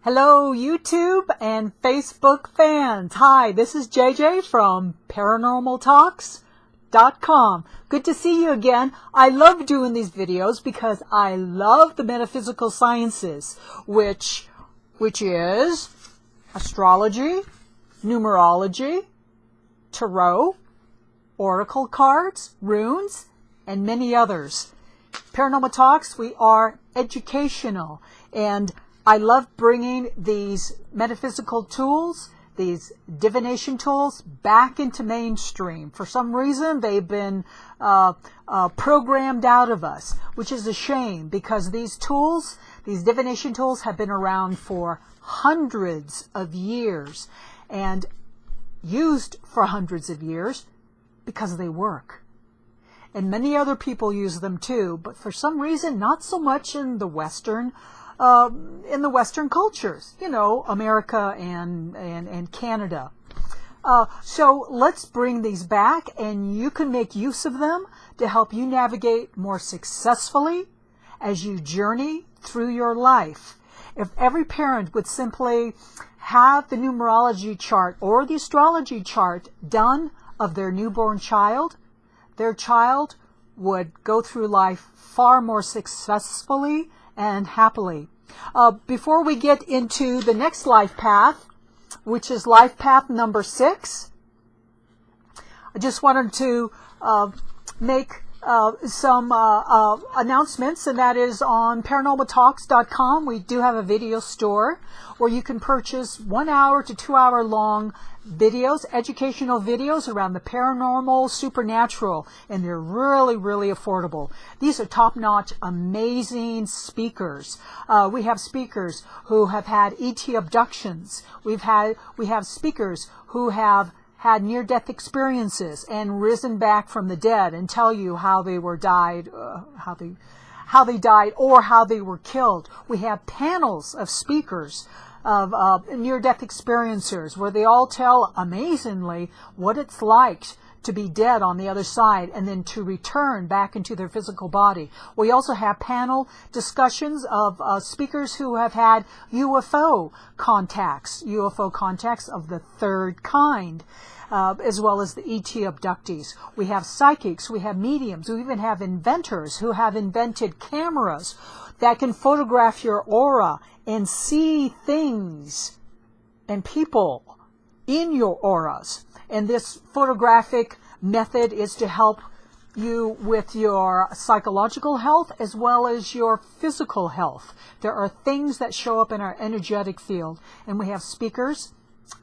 Hello, YouTube and Facebook fans. Hi, this is JJ from ParanormalTalks.com. Good to see you again. I love doing these videos because I love the metaphysical sciences, which is astrology, numerology, tarot, oracle cards, runes, and many others. Paranormal Talks, we are educational, and I love bringing these metaphysical tools, these divination tools, back into mainstream. For some reason, they've been programmed out of us, which is a shame because these tools, these divination tools, have been around for hundreds of years and used for hundreds of years because they work. And many other people use them too, but for some reason, not so much in the Western cultures, you know, America and Canada. So let's bring these back, and you can make use of them to help you navigate more successfully as you journey through your life. If every parent would simply have the numerology chart or the astrology chart done of their newborn child, their child would go through life far more successfully and happily. Before we get into the next life path, which is life path number 6, I just wanted to make some announcements, and that is on ParanormalTalks.com. We do have a video store where you can purchase 1 hour to 2 hour long videos, educational videos around the paranormal, supernatural, and they're really, really affordable. These are top-notch, amazing speakers. We have speakers who have had ET abductions. We have speakers who have had near-death experiences and risen back from the dead and tell you how they died or how they were killed. We have panels of speakers of near-death experiencers where they all tell amazingly what it's like to be dead on the other side and then to return back into their physical body. We also have panel discussions of speakers who have had UFO contacts of the third kind, as well as the ET abductees. We have psychics, we have mediums, we even have inventors who have invented cameras that can photograph your aura and see things and people in your auras. And this photographic method is to help you with your psychological health as well as your physical health. There are things that show up in our energetic field, and we have speakers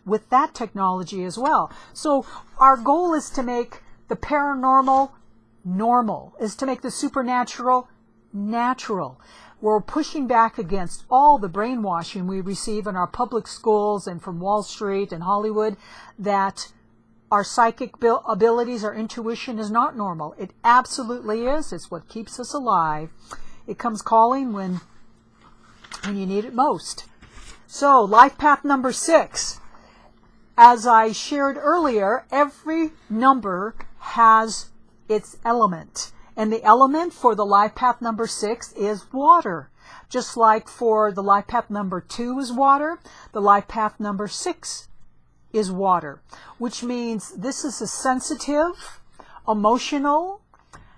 with that technology as well. So our goal is to make the paranormal normal, is to make the supernatural natural. We're pushing back against all the brainwashing we receive in our public schools and from Wall Street and Hollywood that our psychic abilities, our intuition is not normal. It absolutely is. It's what keeps us alive. It comes calling when you need it most. So, life path number 6. As I shared earlier, every number has its element. And the element for the life path number 6 is water. Just like for the life path number 2 is water, the life path number 6 is water, which means this is a sensitive, emotional,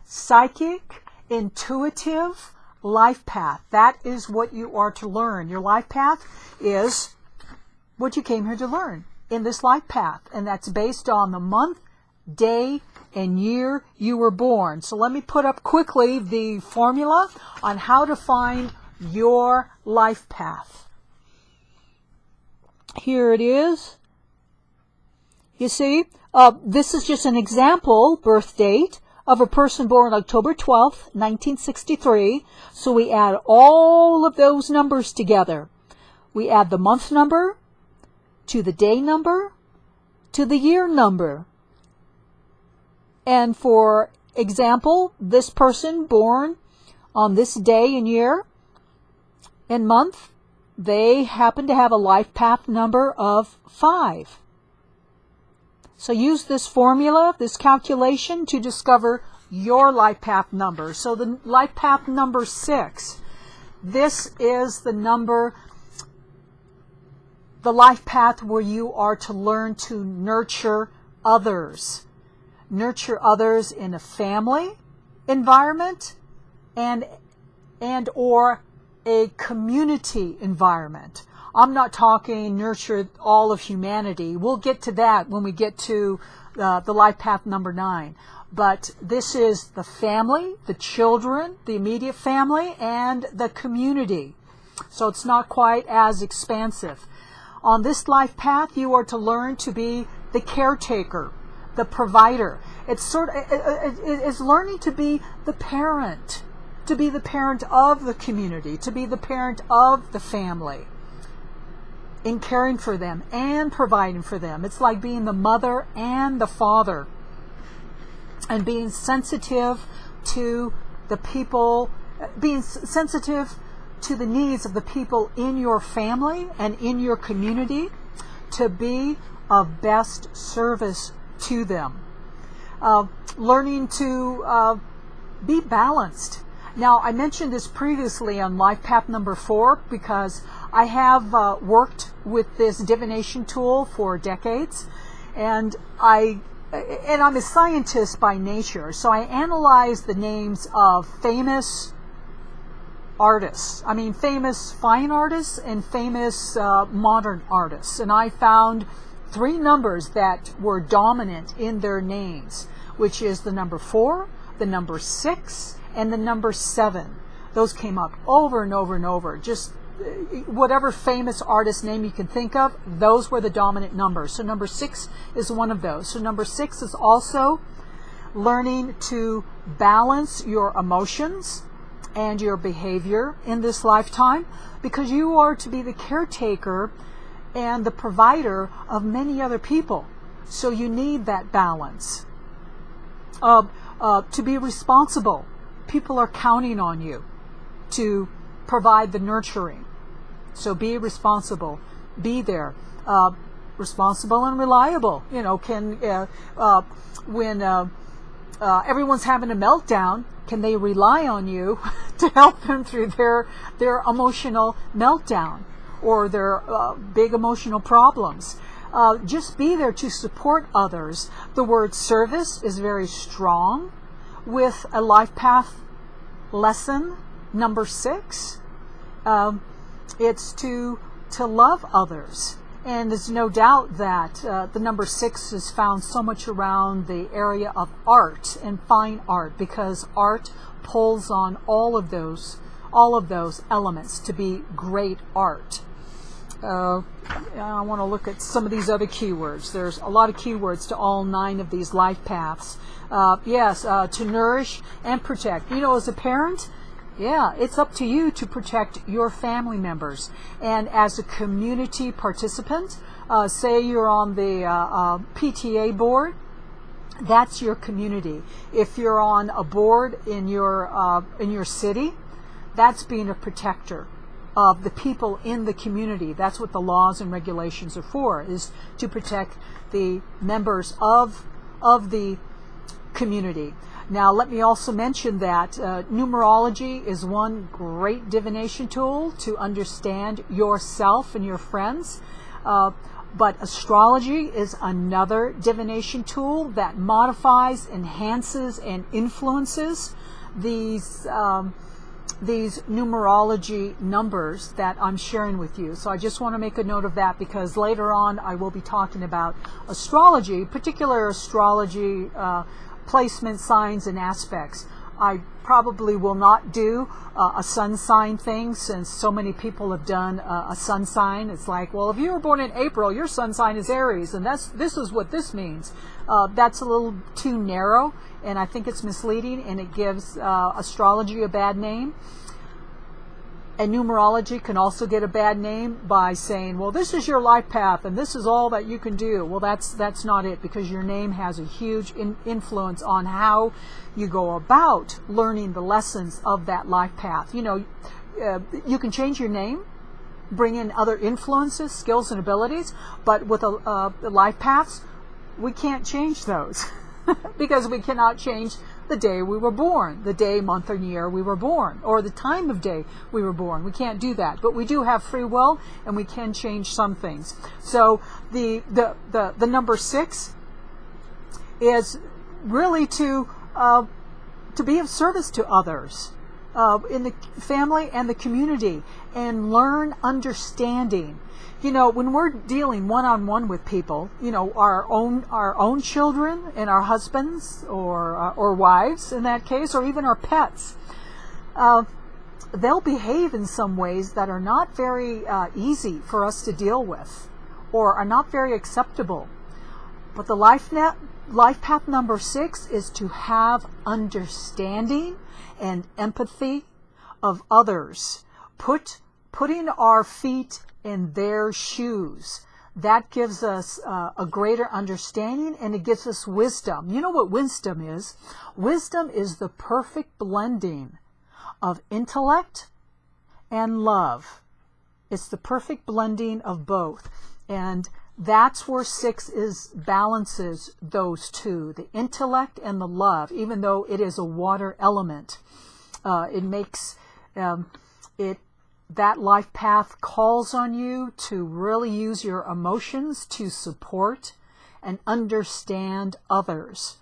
psychic, intuitive life path. That is what you are to learn. Your life path is what you came here to learn in this life path, and that's based on the month, day, and year you were born. So let me put up quickly the formula on how to find your life path. Here it is. You see, this is just an example birth date of a person born October 12th, 1963. So we add all of those numbers together. We add the month number to the day number to the year number. And for example, this person born on this day and year and month, they happen to have a life path number of 5. So use this formula, this calculation, to discover your life path number. So the life path number 6, this is the number the life path where you are to learn to nurture others. Nurture others in a family environment and or a community environment. I'm not talking nurture all of humanity. We'll get to that when we get to the life path number 9. But this is the family, the children, the immediate family, and the community. So it's not quite as expansive. On this life path, you are to learn to be the caretaker, the provider. It's learning to be the parent of the community, to be the parent of the family, in caring for them and providing for them. It's like being the mother and the father, and being sensitive to the people, being sensitive to the needs of the people in your family and in your community, to be of best service to them. Learning to be balanced. Now, I mentioned this previously on life path number 4 because I have worked with this divination tool for decades, and I'm a scientist by nature, so I analyze the names of famous artists. I mean, famous fine artists and famous modern artists. And I found 3 numbers that were dominant in their names, which is the number 4, the number 6, and the number 7. Those came up over and over and over. Just whatever famous artist name you can think of, those were the dominant numbers. So number 6 is one of those. So number 6 is also learning to balance your emotions and your behavior in this lifetime, because you are to be the caretaker and the provider of many other people. So you need that balance. To be responsible. People are counting on you to provide the nurturing. So be responsible. Be there. Responsible and reliable. You know, when everyone's having a meltdown, can they rely on you to help them through their emotional meltdown or their big emotional problems? Just be there to support others. The word service is very strong with a life path lesson number 6. It's to love others. And there's no doubt that the number 6 is found so much around the area of art and fine art, because art pulls on all of those elements to be great art. I want to look at some of these other keywords. There's a lot of keywords to all 9 of these life paths. To nourish and protect. You know, as a parent, it's up to you to protect your family members. And as a community participant, say you're on the PTA board, that's your community. If you're on a board in your city, that's being a protector of the people in the community. That's what the laws and regulations are for, is to protect the members of the community. Now, let me also mention that numerology is one great divination tool to understand yourself and your friends. But astrology is another divination tool that modifies, enhances, and influences these numerology numbers that I'm sharing with you. So I just want to make a note of that, because later on I will be talking about astrology, particular astrology placement, signs, and aspects. I probably will not do a sun sign thing, since so many people have done a sun sign. It's like, well, if you were born in April, your sun sign is Aries, and this is what this means. That's a little too narrow, and I think it's misleading, and it gives astrology a bad name. And numerology can also get a bad name by saying, well, this is your life path and this is all that you can do. Well, that's not it, because your name has a huge influence on how you go about learning the lessons of that life path. You know, you can change your name, bring in other influences, skills, and abilities, but with the life paths, we can't change those because we cannot change the day we were born, the day, month, and year we were born, or the time of day we were born. We can't do that, but we do have free will, and we can change some things. So the number 6 is really to be of service to others in the family and the community, and learn understanding. You know, when we're dealing one-on-one with people, you know, our own children and our husbands or wives in that case, or even our pets, they'll behave in some ways that are not very easy for us to deal with, or are not very acceptable. But the life path number 6 is to have understanding and empathy of others, putting our feet in their shoes. That gives us a greater understanding, and it gives us wisdom. You know what wisdom is? Wisdom is the perfect blending of intellect and love. It's the perfect blending of both. And that's where 6 balances those two, the intellect and the love, even though it is a water element. It makes that life path calls on you to really use your emotions to support and understand others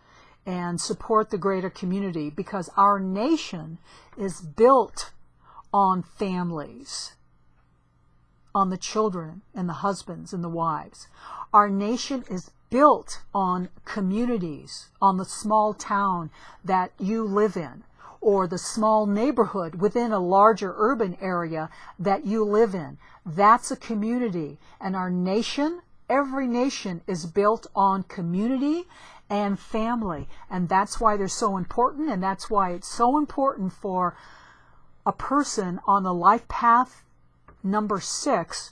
and support the greater community, because our nation is built on families, on the children and the husbands and the wives. Our nation is built on communities, on the small town that you live in, or the small neighborhood within a larger urban area that you live in. That's a community. And our nation, every nation, is built on community and family. And that's why they're so important, and that's why it's so important for a person on the life path number 6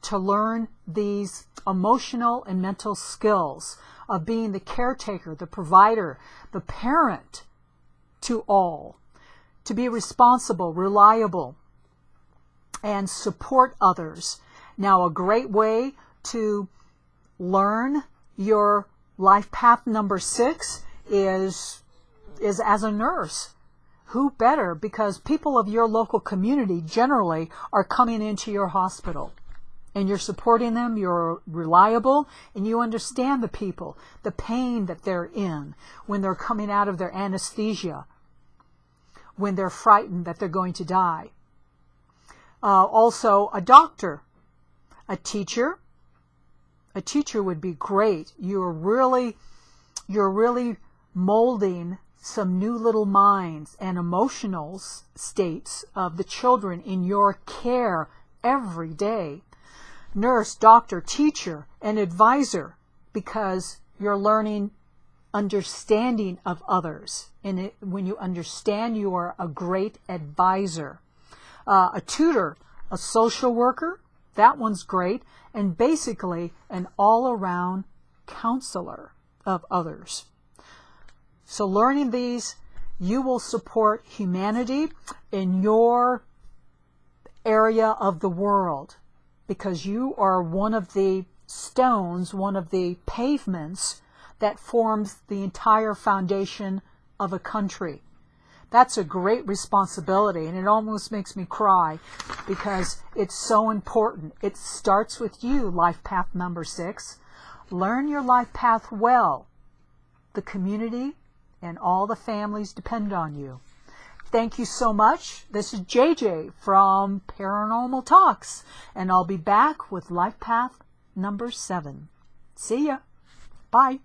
to learn these emotional and mental skills of being the caretaker, the provider, the parent to all, to be responsible, reliable, and support others. Now, a great way to learn your life path number 6 is as a nurse. Who better? Because people of your local community generally are coming into your hospital, and you're supporting them, you're reliable, and you understand the people, the pain that they're in when they're coming out of their anesthesia, when they're frightened that they're going to die. Also, a doctor, a teacher. A teacher would be great. You're really molding some new little minds and emotional states of the children in your care every day. Nurse, doctor, teacher, and advisor, because you're learning understanding of others. And when you understand, you are a great advisor. A tutor, a social worker, that one's great. And basically an all-around counselor of others. So learning these, you will support humanity in your area of the world, because you are one of the stones, one of the pavements that forms the entire foundation of a country. That's a great responsibility, and it almost makes me cry because it's so important. It starts with you, life path number 6. Learn your life path well. The community and all the families depend on you. Thank you so much. This is JJ from Paranormal Talks, and I'll be back with life path number 7. See ya. Bye.